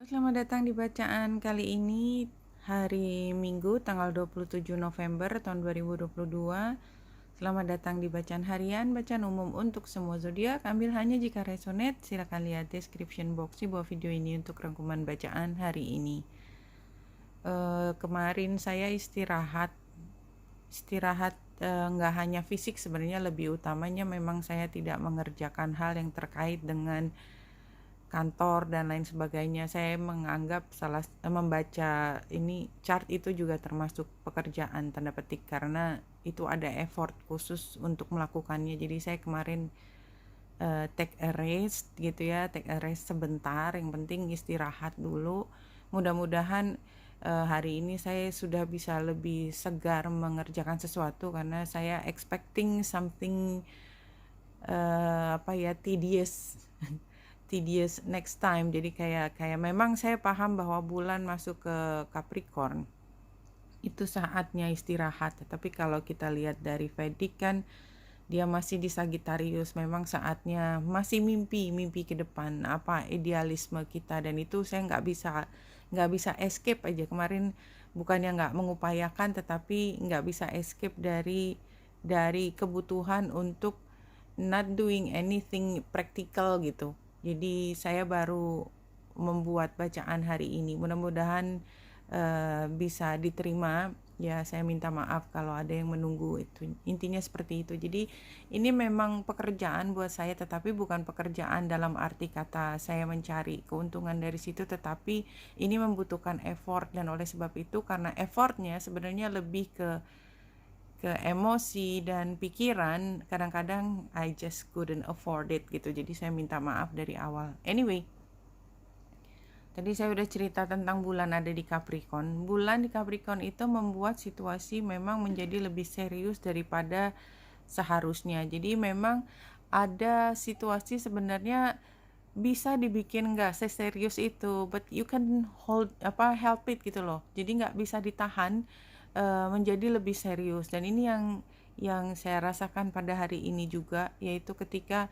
Selamat datang di bacaan kali ini hari Minggu tanggal 27 November tahun 2022. Selamat datang di bacaan harian, bacaan umum untuk semua zodiak. Ambil hanya jika resonate. Silakan lihat description box di bawah video ini untuk rangkuman bacaan hari ini. Kemarin saya istirahat nggak hanya fisik, sebenarnya lebih utamanya memang saya tidak mengerjakan hal yang terkait dengan kantor dan lain sebagainya. Saya menganggap membaca ini chart itu juga termasuk pekerjaan tanda petik, karena itu ada effort khusus untuk melakukannya. Jadi saya kemarin take a rest gitu ya, take a rest sebentar, yang penting istirahat dulu. Mudah-mudahan hari ini saya sudah bisa lebih segar mengerjakan sesuatu, karena saya expecting something tedious next time. Jadi kayak memang saya paham bahwa bulan masuk ke Capricorn itu saatnya istirahat, tapi kalau kita lihat dari Vedic kan dia masih di Sagittarius, memang saatnya masih mimpi ke depan, apa idealisme kita, dan itu saya nggak bisa escape aja. Kemarin bukannya nggak mengupayakan, tetapi nggak bisa escape dari kebutuhan untuk not doing anything practical gitu. Jadi saya baru membuat bacaan hari ini, mudah-mudahan bisa diterima ya. Saya minta maaf kalau ada yang menunggu, itu intinya seperti itu. Jadi ini memang pekerjaan buat saya, tetapi bukan pekerjaan dalam arti kata saya mencari keuntungan dari situ, tetapi ini membutuhkan effort, dan oleh sebab itu, karena effortnya sebenarnya lebih ke emosi dan pikiran, kadang-kadang I just couldn't afford it gitu. Jadi saya minta maaf dari awal. Anyway, tadi saya udah cerita tentang bulan ada di Capricorn. Bulan di Capricorn itu membuat situasi memang menjadi lebih serius daripada seharusnya. Jadi memang ada situasi sebenarnya bisa dibikin nggak seserius itu, but you can help it gitu loh. Jadi nggak bisa ditahan menjadi lebih serius. Dan ini yang saya rasakan pada hari ini juga, yaitu ketika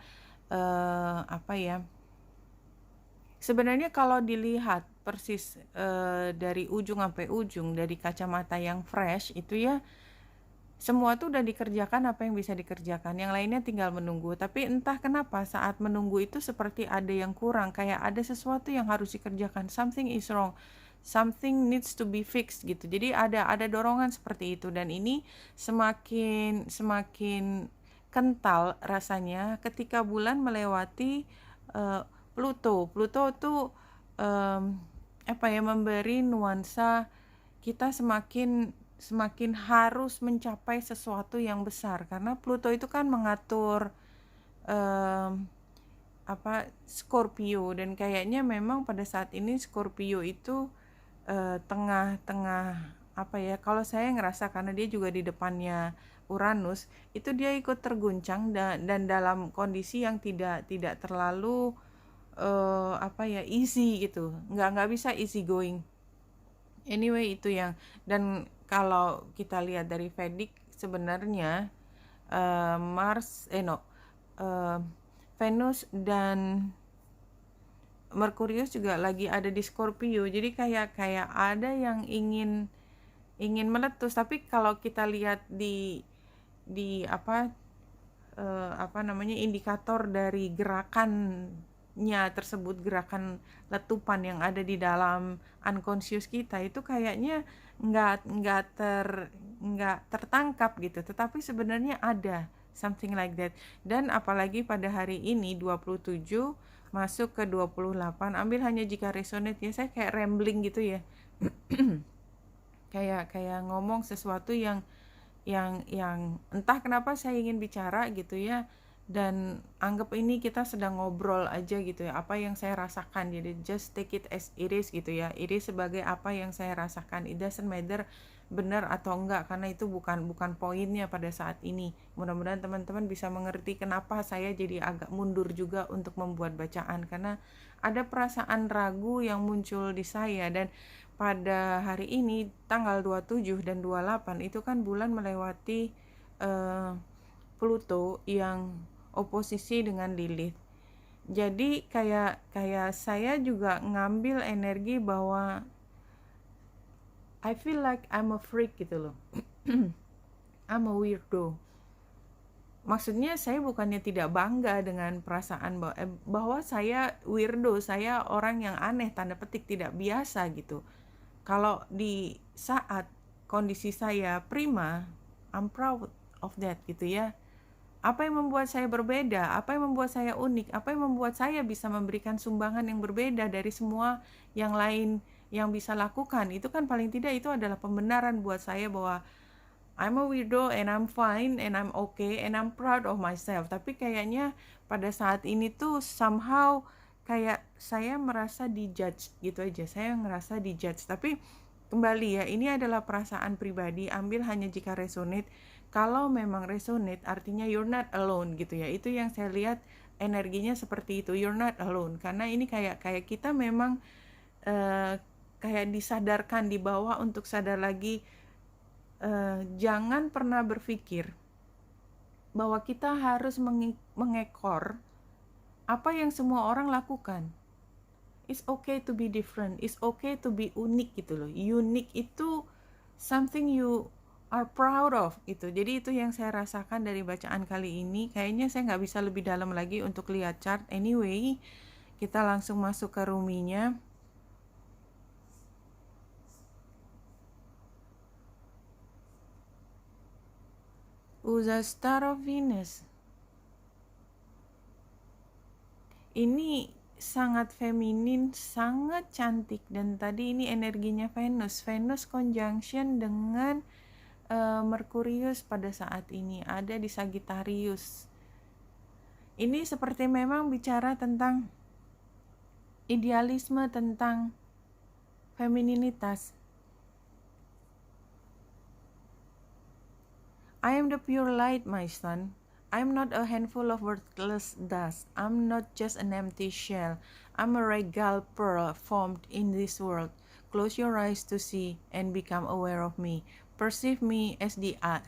sebenarnya kalau dilihat persis dari ujung sampai ujung, dari kacamata yang fresh itu ya, semua tuh udah dikerjakan apa yang bisa dikerjakan, yang lainnya tinggal menunggu. Tapi entah kenapa saat menunggu itu seperti ada yang kurang, kayak ada sesuatu yang harus dikerjakan, something is wrong, something needs to be fixed gitu. Jadi ada dorongan seperti itu, dan ini semakin kental rasanya ketika bulan melewati Pluto. Pluto tuh memberi nuansa kita semakin harus mencapai sesuatu yang besar, karena Pluto itu kan mengatur Scorpio, dan kayaknya memang pada saat ini Scorpio itu tengah-tengah kalau saya ngerasa, karena dia juga di depannya Uranus, itu dia ikut terguncang dan dalam kondisi yang tidak terlalu easy gitu, nggak bisa easy going. Anyway, itu yang, dan kalau kita lihat dari Vedic sebenarnya Venus dan Merkurius juga lagi ada di Scorpio. Jadi kayak ada yang ingin meletus. Tapi kalau kita lihat di indikator dari gerakannya tersebut, gerakan letupan yang ada di dalam unconscious kita, itu kayaknya nggak tertangkap gitu, tetapi sebenarnya ada something like that. Dan apalagi pada hari ini 27 masuk ke 28, ambil hanya jika resonate ya. Saya kayak rambling gitu ya. kayak ngomong sesuatu yang entah kenapa saya ingin bicara gitu ya, dan anggap ini kita sedang ngobrol aja gitu ya, apa yang saya rasakan. Jadi just take it as it is gitu ya, it is sebagai apa yang saya rasakan, it doesn't matter benar atau enggak, karena itu bukan poinnya pada saat ini. Mudah-mudahan teman-teman bisa mengerti kenapa saya jadi agak mundur juga untuk membuat bacaan, karena ada perasaan ragu yang muncul di saya. Dan pada hari ini tanggal 27 dan 28 itu kan bulan melewati Pluto yang oposisi dengan Lilith. Jadi kayak kayak saya juga ngambil energi bahwa I feel like I'm a freak gitu loh. I'm a weirdo. Maksudnya saya bukannya tidak bangga dengan perasaan bahwa saya weirdo, saya orang yang aneh, tanda petik tidak biasa gitu. Kalau di saat kondisi saya prima, I'm proud of that gitu ya. Apa yang membuat saya berbeda? Apa yang membuat saya unik? Apa yang membuat saya bisa memberikan sumbangan yang berbeda dari semua yang lain yang bisa lakukan? Itu kan paling tidak itu adalah pembenaran buat saya bahwa I'm a weirdo and I'm fine and I'm okay and I'm proud of myself. Tapi kayaknya pada saat ini tuh somehow kayak saya merasa dijudge gitu aja. Saya ngerasa dijudge. Tapi kembali ya, ini adalah perasaan pribadi. Ambil hanya jika resonate. Kalau memang resonate artinya you're not alone gitu ya. Itu yang saya lihat energinya seperti itu. You're not alone. Karena ini kayak kita memang kayak disadarkan di bawah untuk sadar lagi. Jangan pernah berpikir bahwa kita harus mengekor apa yang semua orang lakukan. It's okay to be different, it's okay to be unik gitu loh. Unique itu something you are proud of gitu. Jadi itu yang saya rasakan dari bacaan kali ini. Kayaknya saya nggak bisa lebih dalam lagi untuk lihat chart. Anyway, kita langsung masuk ke ruminya. The Star of Venus. Ini sangat feminin, sangat cantik, dan tadi ini energinya Venus. Venus conjunction dengan Merkurius pada saat ini ada di Sagittarius. Ini seperti memang bicara tentang idealisme, tentang femininitas. I am the pure light, my son. I'm not a handful of worthless dust. I'm not just an empty shell. I'm a regal pearl formed in this world. Close your eyes to see and become aware of me. Perceive me as the eye.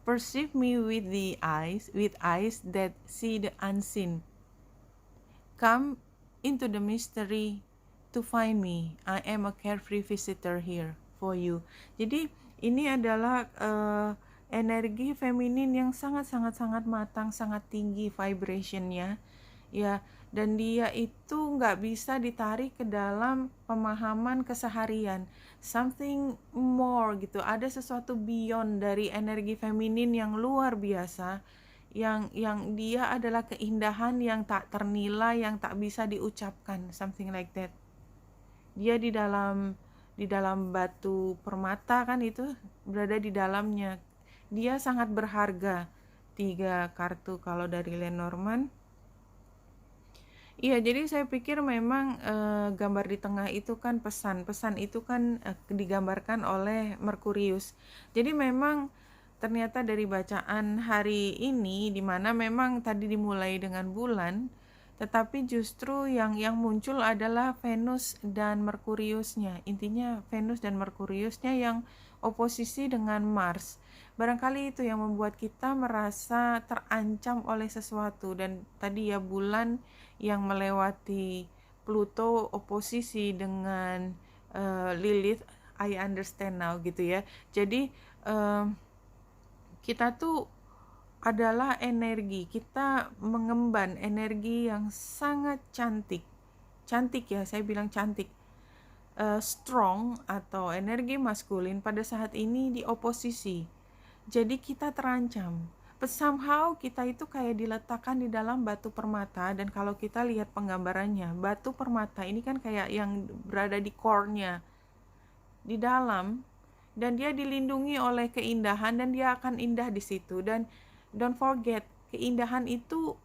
Perceive me with eyes that see the unseen. Come into the mystery to find me. I am a carefree visitor here for you. Jadi ini adalah energi feminin yang sangat matang, sangat tinggi vibrationnya ya, dan dia itu nggak bisa ditarik ke dalam pemahaman keseharian, something more gitu, ada sesuatu beyond dari energi feminin yang luar biasa, yang dia adalah keindahan yang tak ternilai, yang tak bisa diucapkan, something like that. Dia di dalam batu permata kan, itu berada di dalamnya. Dia sangat berharga. 3 kartu kalau dari Lenormand. Iya, jadi saya pikir memang gambar di tengah itu kan pesan itu kan digambarkan oleh Merkurius. Jadi memang ternyata dari bacaan hari ini, di mana memang tadi dimulai dengan bulan, tetapi justru yang muncul adalah Venus dan Merkuriusnya. Intinya Venus dan Merkuriusnya yang oposisi dengan Mars. Barangkali itu yang membuat kita merasa terancam oleh sesuatu, dan tadi ya bulan yang melewati Pluto oposisi dengan Lilith, I understand now gitu ya. Jadi kita tuh adalah energi, kita mengemban energi yang sangat cantik ya, saya bilang cantik, strong atau energi maskulin pada saat ini di oposisi. Jadi kita terancam. But somehow kita itu kayak diletakkan di dalam batu permata, dan kalau kita lihat penggambarannya, batu permata ini kan kayak yang berada di core-nya, di dalam, dan dia dilindungi oleh keindahan, dan dia akan indah di situ. Dan don't forget, keindahan itu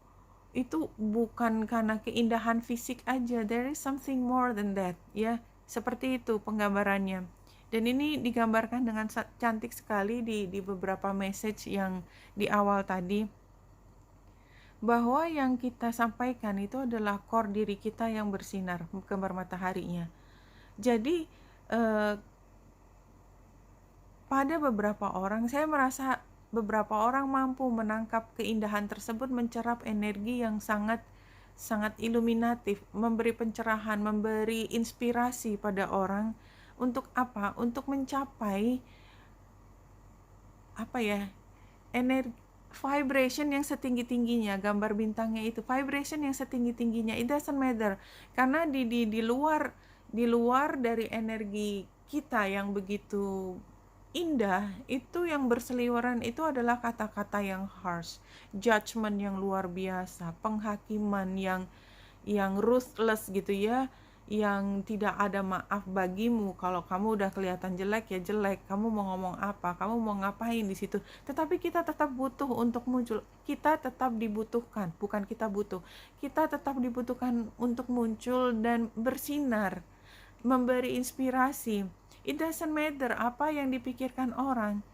bukan karena keindahan fisik aja, there is something more than that ya. Seperti itu penggambarannya. Dan ini digambarkan dengan cantik sekali di beberapa message yang di awal tadi, bahwa yang kita sampaikan itu adalah core diri kita yang bersinar, gambar mataharinya. Jadi pada beberapa orang, saya merasa beberapa orang mampu menangkap keindahan tersebut, mencerap energi yang sangat sangat iluminatif, memberi pencerahan, memberi inspirasi pada orang untuk apa? Untuk mencapai apa ya? Energi vibration yang setinggi-tingginya, gambar bintangnya itu vibration yang setinggi-tingginya. It doesn't matter karena di luar dari energi kita yang begitu indah, itu yang berseliweran itu adalah kata-kata yang harsh, judgment yang luar biasa, penghakiman yang ruthless gitu ya, yang tidak ada maaf bagimu. Kalau kamu udah kelihatan jelek ya jelek, kamu mau ngomong apa, kamu mau ngapain di situ. Tetapi kita tetap butuh untuk muncul, kita tetap dibutuhkan, bukan kita butuh, kita tetap dibutuhkan untuk muncul dan bersinar, memberi inspirasi. It doesn't matter apa yang dipikirkan orang.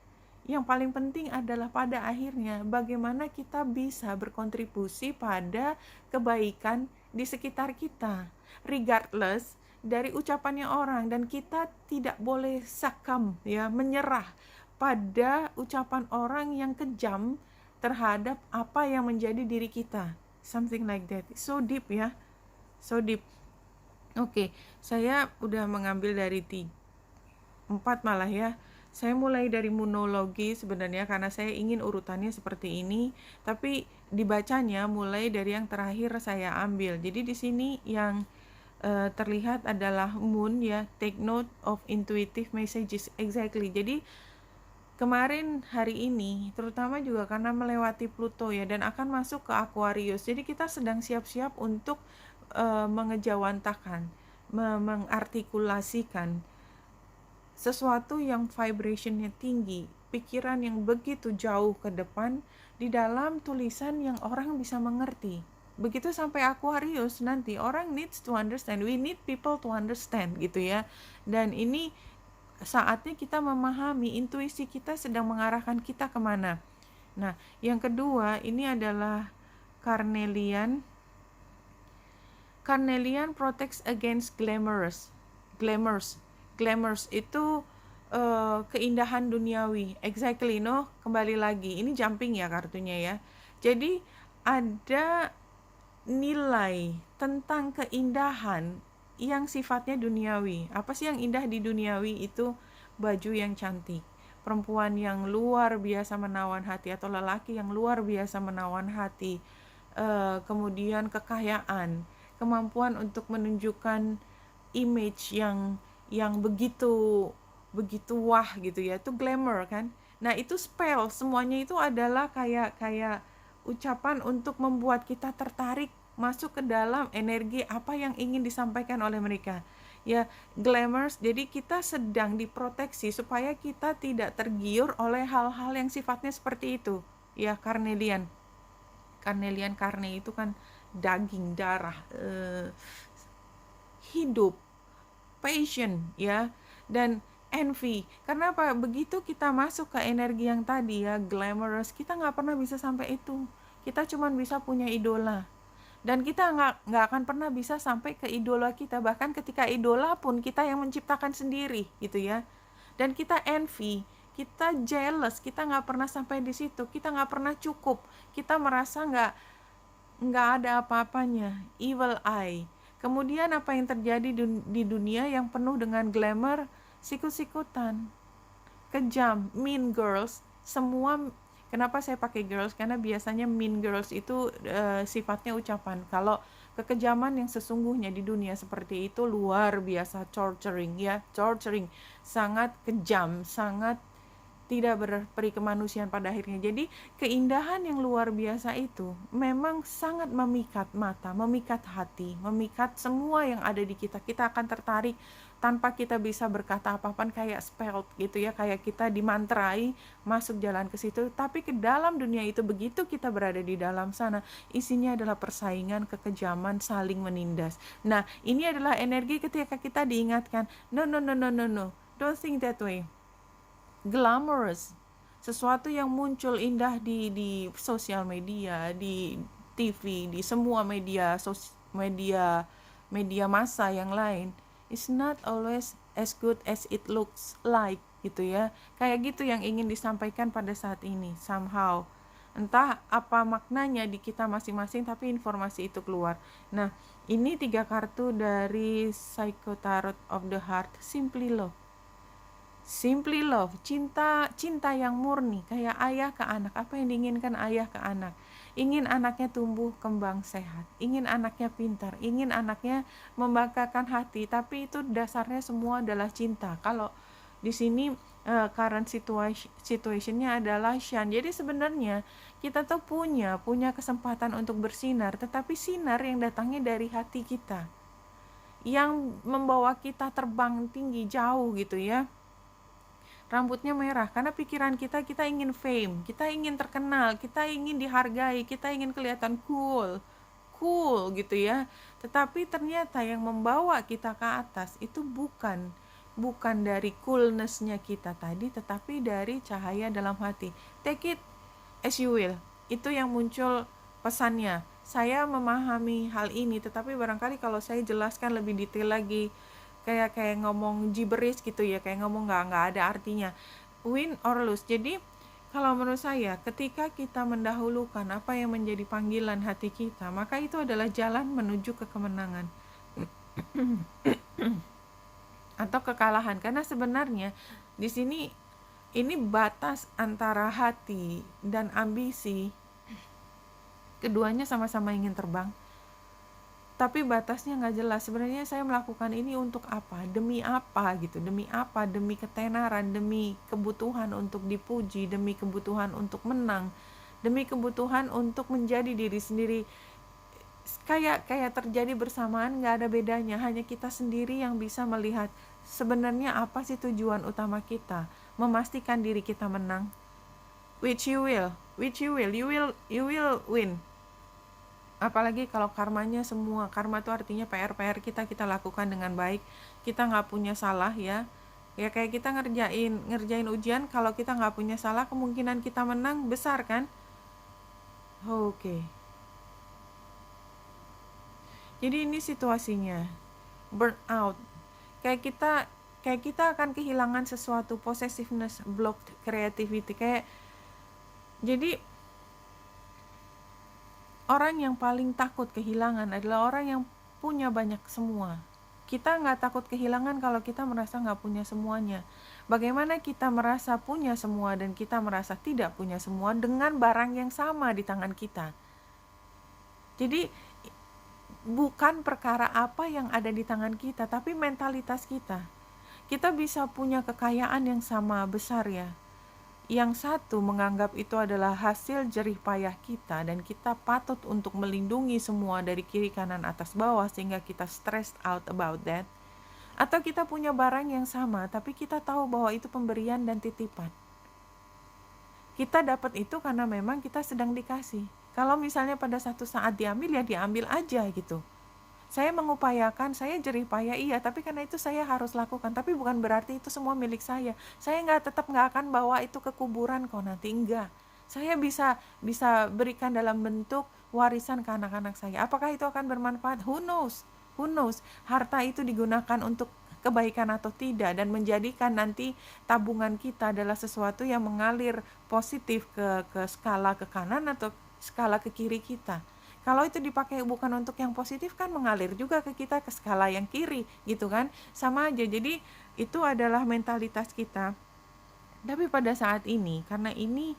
Yang paling penting adalah pada akhirnya bagaimana kita bisa berkontribusi pada kebaikan di sekitar kita, regardless dari ucapannya orang. Dan kita tidak boleh sakam ya, menyerah pada ucapan orang yang kejam terhadap apa yang menjadi diri kita. Something like that. So deep ya. So deep. Oke, saya udah mengambil dari 4 malah ya. Saya mulai dari monologi sebenarnya karena saya ingin urutannya seperti ini, tapi dibacanya mulai dari yang terakhir saya ambil. Jadi di sini yang terlihat adalah moon ya, take note of intuitive messages. Exactly. Jadi kemarin hari ini terutama juga karena melewati Pluto ya dan akan masuk ke Aquarius. Jadi kita sedang siap-siap untuk mengejawantahkan, mengartikulasikan sesuatu yang vibrationnya tinggi, pikiran yang begitu jauh ke depan di dalam tulisan yang orang bisa mengerti. Begitu sampai Aquarius nanti orang needs to understand, we need people to understand gitu ya. Dan ini saatnya kita memahami intuisi kita sedang mengarahkan kita kemana. Nah, yang kedua ini adalah Carnelian. Carnelian protects against glamours. Glamours itu keindahan duniawi. Exactly, no? Kembali lagi, ini jumping ya kartunya ya. Jadi ada nilai tentang keindahan yang sifatnya duniawi. Apa sih yang indah di duniawi? Itu baju yang cantik, perempuan yang luar biasa menawan hati atau lelaki yang luar biasa menawan hati, kemudian kekayaan, kemampuan untuk menunjukkan image yang begitu wah gitu ya, itu glamour kan. Nah itu spell, semuanya itu adalah kayak ucapan untuk membuat kita tertarik masuk ke dalam energi apa yang ingin disampaikan oleh mereka ya. Glamours, jadi kita sedang diproteksi supaya kita tidak tergiur oleh hal-hal yang sifatnya seperti itu ya. Carnelian karne itu kan daging, darah, hidup, passion ya, dan envy. Karena apa? Begitu kita masuk ke energi yang tadi ya, glamorous, kita nggak pernah bisa sampai itu. Kita cuma bisa punya idola. Dan kita nggak akan pernah bisa sampai ke idola kita. Bahkan ketika idola pun kita yang menciptakan sendiri gitu ya. Dan kita envy, kita jealous, kita nggak pernah sampai di situ. Kita nggak pernah cukup. Kita merasa nggak ada apa-apanya. Evil eye. Kemudian apa yang terjadi di dunia yang penuh dengan glamour? Sikut-sikutan, kejam, mean girls, semua. Kenapa saya pakai girls? Karena biasanya mean girls itu sifatnya ucapan. Kalau kekejaman yang sesungguhnya di dunia seperti itu luar biasa, torturing ya, torturing, sangat kejam, sangat tidak berperi kemanusiaan pada akhirnya. Jadi keindahan yang luar biasa itu memang sangat memikat mata, memikat hati, memikat semua yang ada di kita. Kita akan tertarik tanpa kita bisa berkata apa-apa, kayak spell gitu ya, kayak kita dimantrai masuk jalan ke situ. Tapi ke dalam dunia itu, begitu kita berada di dalam sana, isinya adalah persaingan, kekejaman, saling menindas. Nah, ini adalah energi ketika kita diingatkan, no, don't think that way. Glamorous, sesuatu yang muncul indah di sosial media, di TV, di semua media massa yang lain, is not always as good as it looks like gitu ya. Kayak gitu yang ingin disampaikan pada saat ini somehow. Entah apa maknanya di kita masing-masing, tapi informasi itu keluar. Nah, ini 3 kartu dari Psycho Tarot of the Heart, Simply Love. Simply love, cinta yang murni, kayak ayah ke anak. Apa yang diinginkan ayah ke anak? Ingin anaknya tumbuh kembang sehat, ingin anaknya pintar, ingin anaknya membanggakan hati, tapi itu dasarnya semua adalah cinta. Kalau di sini current situationnya adalah Shan. Jadi sebenarnya kita tuh punya kesempatan untuk bersinar, tetapi sinar yang datangnya dari hati kita, yang membawa kita terbang tinggi jauh gitu ya. Rambutnya merah karena pikiran kita ingin fame, kita ingin terkenal, kita ingin dihargai, kita ingin kelihatan cool gitu ya. Tetapi ternyata yang membawa kita ke atas itu bukan dari coolness-nya kita tadi, tetapi dari cahaya dalam hati. Take it as you will. Itu yang muncul pesannya. Saya memahami hal ini, tetapi barangkali kalau saya jelaskan lebih detail lagi, kayak ngomong gibberish gitu ya, kayak ngomong nggak ada artinya, win or lose. Jadi kalau menurut saya, ketika kita mendahulukan apa yang menjadi panggilan hati kita, maka itu adalah jalan menuju ke kemenangan atau kekalahan. Karena sebenarnya di sini ini batas antara hati dan ambisi, keduanya sama-sama ingin terbang, tapi batasnya nggak jelas. Sebenarnya saya melakukan ini untuk apa, demi apa gitu, demi apa, demi ketenaran, demi kebutuhan untuk dipuji, demi kebutuhan untuk menang, demi kebutuhan untuk menjadi diri sendiri. Kayak terjadi bersamaan, nggak ada bedanya, hanya kita sendiri yang bisa melihat sebenarnya apa sih tujuan utama kita, memastikan diri kita menang. Which you will, you will win. Apalagi kalau karmanya semua, karma itu artinya PR kita lakukan dengan baik, kita nggak punya salah ya kayak kita ngerjain ujian, kalau kita nggak punya salah, kemungkinan kita menang besar kan. Oke. Jadi ini situasinya burnout, kayak kita akan kehilangan sesuatu, possessiveness, blocked creativity, jadi orang yang paling takut kehilangan adalah orang yang punya banyak semua. Kita nggak takut kehilangan kalau kita merasa nggak punya semuanya. Bagaimana kita merasa punya semua dan kita merasa tidak punya semua dengan barang yang sama di tangan kita? Jadi bukan perkara apa yang ada di tangan kita, tapi mentalitas kita. Kita bisa punya kekayaan yang sama besar ya. Yang satu menganggap itu adalah hasil jerih payah kita dan kita patut untuk melindungi semua dari kiri kanan atas bawah sehingga kita stressed out about that. Atau kita punya barang yang sama tapi kita tahu bahwa itu pemberian dan titipan. Kita dapat itu karena memang kita sedang dikasih. Kalau misalnya pada satu saat diambil, ya diambil aja gitu. Saya mengupayakan, saya jerih payah iya, tapi karena itu saya harus lakukan. Tapi bukan berarti itu semua milik saya. Saya tetap nggak akan bawa itu ke kuburan kok nanti, enggak. Saya bisa berikan dalam bentuk warisan ke anak-anak saya. Apakah itu akan bermanfaat? Who knows? Harta itu digunakan untuk kebaikan atau tidak, dan menjadikan nanti tabungan kita adalah sesuatu yang mengalir positif ke skala ke kanan atau skala ke kiri kita. Kalau itu dipakai bukan untuk yang positif, kan mengalir juga ke kita ke skala yang kiri gitu kan, sama aja. Jadi itu adalah mentalitas kita. Tapi pada saat ini, karena ini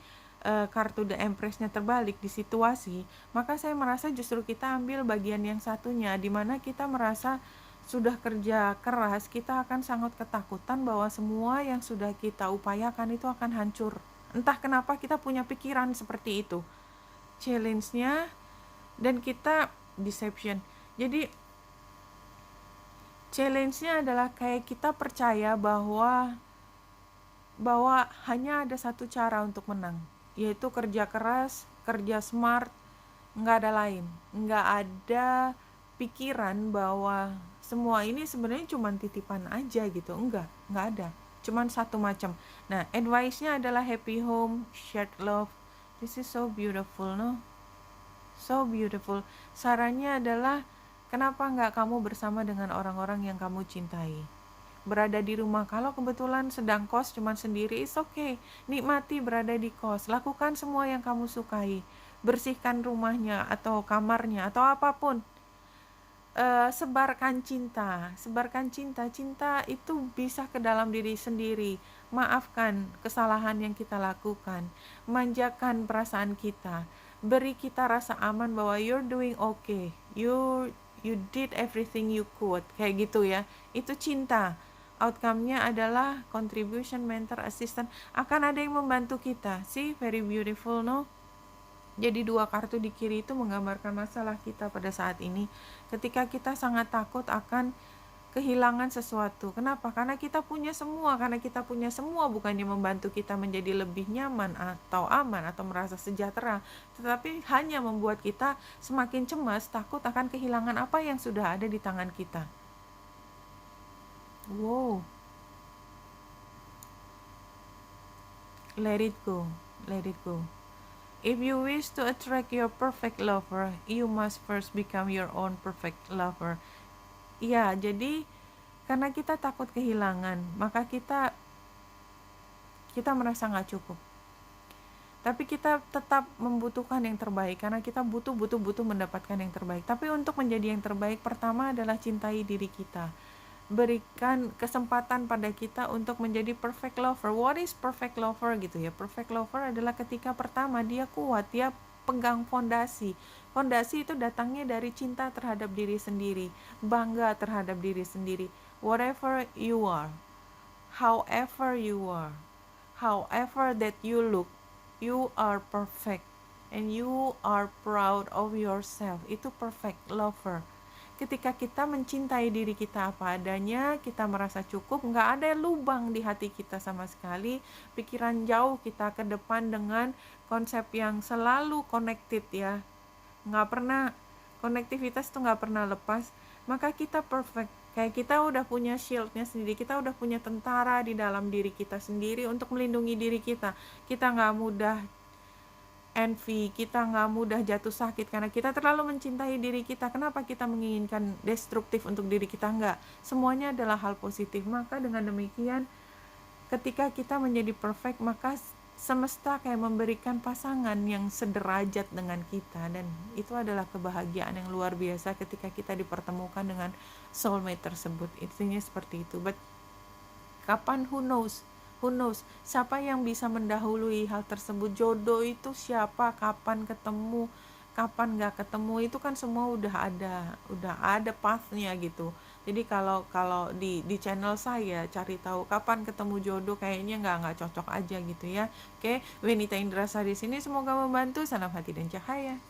kartu The Empress-nya terbalik di situasi, maka saya merasa justru kita ambil bagian yang satunya, dimana kita merasa sudah kerja keras, kita akan sangat ketakutan bahwa semua yang sudah kita upayakan itu akan hancur. Entah kenapa kita punya pikiran seperti itu. Challenge-nya, dan kita deception. Jadi challenge-nya adalah kayak kita percaya bahwa hanya ada satu cara untuk menang, yaitu kerja keras, kerja smart, nggak ada lain. Nggak ada pikiran bahwa semua ini sebenarnya cuma titipan aja gitu. Nggak ada. Cuman satu macam. Nah, advice-nya adalah happy home, shared love. This is so beautiful, no? So beautiful. Sarannya adalah, kenapa nggak kamu bersama dengan orang-orang yang kamu cintai? berada di rumah. Kalau kebetulan sedang kos cuman sendiri, it's okay. Nikmati berada di kos. Lakukan semua yang kamu sukai. Bersihkan rumahnya atau kamarnya atau apapun. Sebarkan cinta. Cinta itu bisa ke dalam diri sendiri. Maafkan kesalahan yang kita lakukan, manjakan perasaan kita, beri kita rasa aman bahwa you're doing okay, you did everything you could, kayak gitu ya. Itu cinta. Outcome-nya adalah contribution, mentor, assistant, akan ada yang membantu kita. See, very beautiful, no? Jadi 2 kartu di kiri itu menggambarkan masalah kita pada saat ini, ketika kita sangat takut akan kehilangan sesuatu. Kenapa? Karena kita punya semua bukannya membantu kita menjadi lebih nyaman atau aman atau merasa sejahtera, tetapi hanya membuat kita semakin cemas, takut akan kehilangan apa yang sudah ada di tangan kita. Wow. Let it go. If you wish to attract your perfect lover, you must first become your own perfect lover. Iya, jadi karena kita takut kehilangan, maka kita merasa nggak cukup. Tapi kita tetap membutuhkan yang terbaik, karena kita butuh mendapatkan yang terbaik. Tapi untuk menjadi yang terbaik, pertama adalah cintai diri kita. Berikan kesempatan pada kita untuk menjadi perfect lover. What is perfect lover gitu ya? Perfect lover adalah ketika pertama dia kuat, dia pegang fondasi. Fondasi itu datangnya dari cinta terhadap diri sendiri, bangga terhadap diri sendiri. Whatever you are, however you are, however that you look, you are perfect and you are proud of yourself. Itu perfect lover. Ketika kita mencintai diri kita apa adanya, kita merasa cukup, nggak ada lubang di hati kita sama sekali, pikiran jauh kita ke depan dengan konsep yang selalu connected ya, nggak pernah, konektivitas tuh nggak pernah lepas, maka kita perfect. Kayak kita udah punya shieldnya sendiri, kita udah punya tentara di dalam diri kita sendiri untuk melindungi diri kita. Kita nggak mudah envy, kita nggak mudah jatuh sakit karena kita terlalu mencintai diri kita. Kenapa kita menginginkan destruktif untuk diri kita? Enggak, semuanya adalah hal positif. Maka dengan demikian, ketika kita menjadi perfect, maka semesta kayak memberikan pasangan yang sederajat dengan kita, dan itu adalah kebahagiaan yang luar biasa ketika kita dipertemukan dengan soulmate tersebut. Intinya seperti itu. But kapan, who knows, siapa yang bisa mendahului hal tersebut? Jodoh itu siapa, kapan ketemu, kapan gak ketemu, itu kan semua udah ada pathnya gitu. Jadi kalau di channel saya cari tahu kapan ketemu jodoh, kayaknya nggak cocok aja gitu ya. Oke, Wenita Indrasari di sini, semoga membantu. Salam hati dan cahaya.